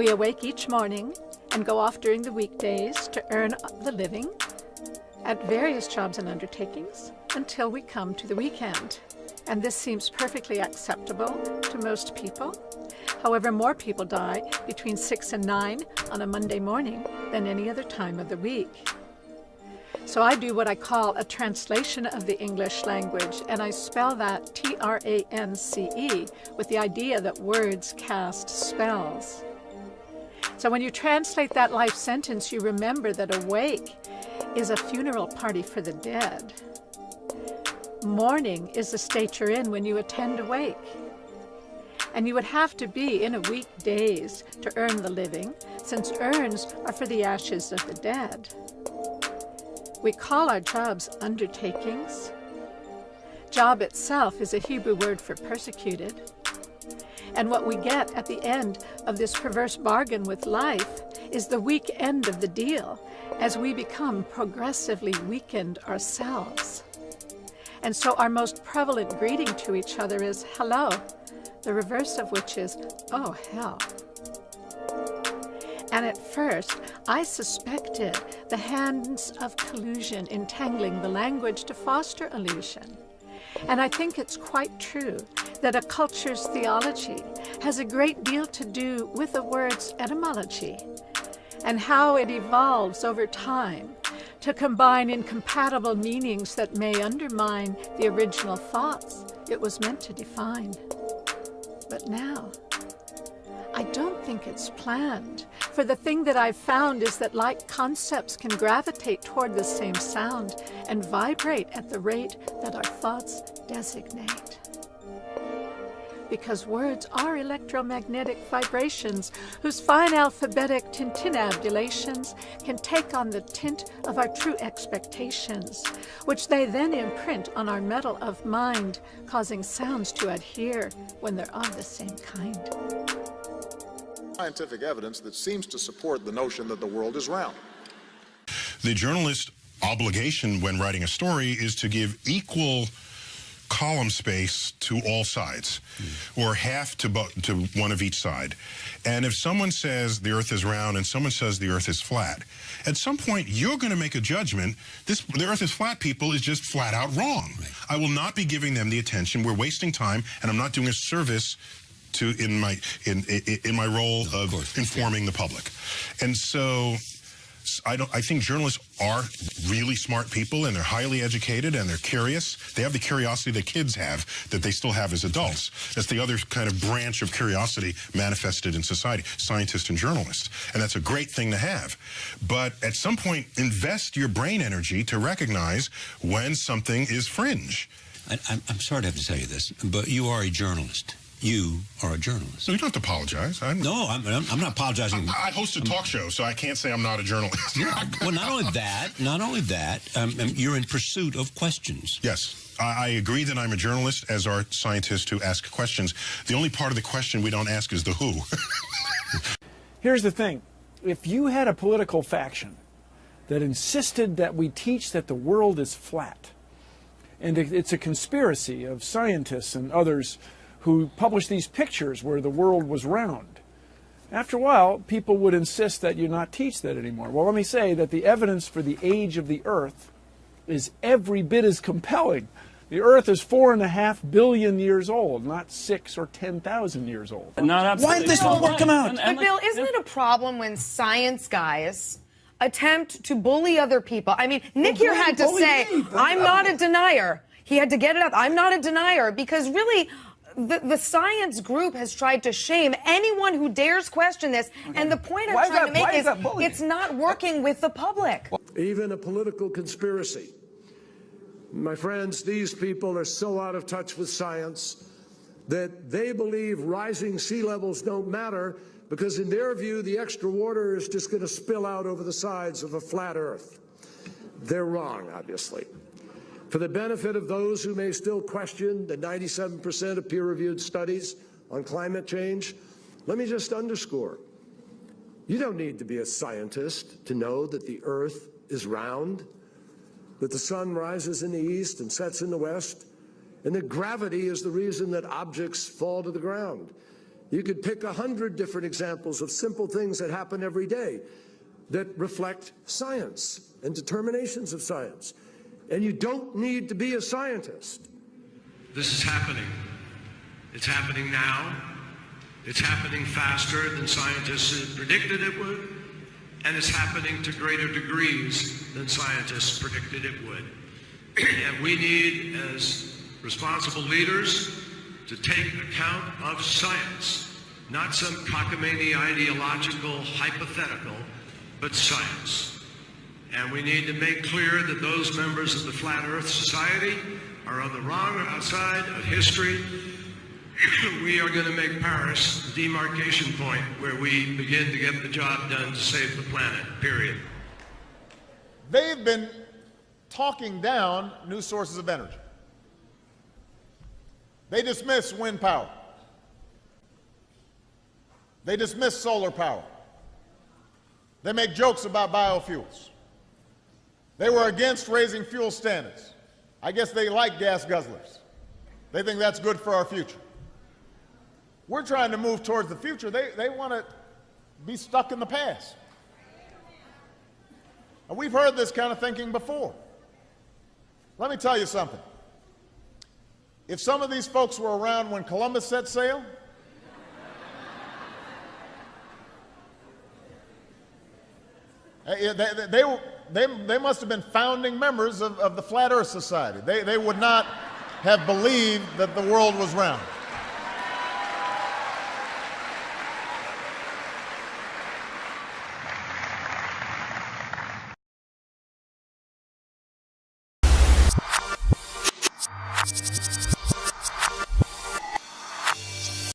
We awake each morning and go off during the weekdays to earn the living at various jobs and undertakings until we come to the weekend. And this seems perfectly acceptable to most people. However, more people die between 6 and 9 on a Monday morning than any other time of the week. So I do what I call a translation of the English language, and I spell that T-R-A-N-C-E with the idea that words cast spells. So when you translate that life sentence, you remember that awake is a funeral party for the dead. Mourning is the state you're in when you attend a wake. And you would have to be in a weekdays to earn the living, since urns are for the ashes of the dead. We call our jobs undertakings. Job itself is a Hebrew word for persecuted. And what we get at the end of this perverse bargain with life is the weak end of the deal, as we become progressively weakened ourselves. And so our most prevalent greeting to each other is hello, the reverse of which is, oh, hell. And at first, I suspected the hands of collusion entangling the language to foster illusion. And I think it's quite true that a culture's theology has a great deal to do with the word's etymology and how it evolves over time to combine incompatible meanings that may undermine the original thoughts it was meant to define. But now, I don't think it's planned, for the thing that I've found is that like concepts can gravitate toward the same sound and vibrate at the rate that our thoughts designate. Because words are electromagnetic vibrations whose fine alphabetic tintinnabulations can take on the tint of our true expectations, which they then imprint on our metal of mind, causing sounds to adhere when they're of the same kind. Scientific evidence that seems to support the notion that the world is round. The journalist's obligation when writing a story is to give equal column space to all sides, or half to one of each side. And if someone says the earth is round and someone says the earth is flat, at some point you're going to make a judgment. The earth is flat people is just flat out wrong. Right. I will not be giving them the attention. We're wasting time, and I'm not doing a service to in my role of informing the public. And so I think journalists are really smart people, and they're highly educated, and they're curious. They have the curiosity that kids have that they still have as adults. That's the other kind of branch of curiosity manifested in society, scientists and journalists. And that's a great thing to have. But at some point, invest your brain energy to recognize when something is fringe. I'm sorry to have to tell you this, but you are a journalist. You are a journalist. So you don't have to apologize. No, I'm not apologizing. I host a talk show, so I can't say I'm not a journalist. Well, not only that, you're in pursuit of questions. Yes. I agree that I'm a journalist, as are scientists who ask questions. The only part of the question we don't ask is the who. Here's the thing. If you had a political faction that insisted that we teach that the world is flat, and it's a conspiracy of scientists and others who published these pictures where the world was round. After a while, people would insist that you not teach that anymore. Well, let me say that the evidence for the age of the Earth is every bit as compelling. The Earth is 4.5 billion years old, not 6 or 10,000 years old. Why did this all come out? But Bill, isn't it a problem when science guys attempt to bully other people? I mean, Nick here had to say, I'm not a denier. He had to get it up. I'm not a denier, because really, the science group has tried to shame anyone who dares question this. Okay. And the point I'm trying to make is it's not working with the public. Even a political conspiracy. My friends, these people are so out of touch with science that they believe rising sea levels don't matter because in their view, the extra water is just going to spill out over the sides of a flat Earth. They're wrong, obviously. For the benefit of those who may still question the 97% of peer-reviewed studies on climate change, let me just underscore, you don't need to be a scientist to know that the Earth is round, that the sun rises in the east and sets in the west, and that gravity is the reason that objects fall to the ground. You could pick 100 different examples of simple things that happen every day that reflect science and determinations of science. And you don't need to be a scientist. This is happening. It's happening now. It's happening faster than scientists had predicted it would. And it's happening to greater degrees than scientists predicted it would. And we need, as responsible leaders, to take account of science, not some cockamamie ideological hypothetical, but science. And we need to make clear that those members of the Flat Earth Society are on the wrong side of history. We are going to make Paris the demarcation point where we begin to get the job done to save the planet, period. They've been talking down new sources of energy. They dismiss wind power. They dismiss solar power. They make jokes about biofuels. They were against raising fuel standards. I guess they like gas guzzlers. They think that's good for our future. We're trying to move towards the future. They want to be stuck in the past. And we've heard this kind of thinking before. Let me tell you something. If some of these folks were around when Columbus set sail, they must have been founding members of the Flat Earth Society. They would not have believed that the world was round.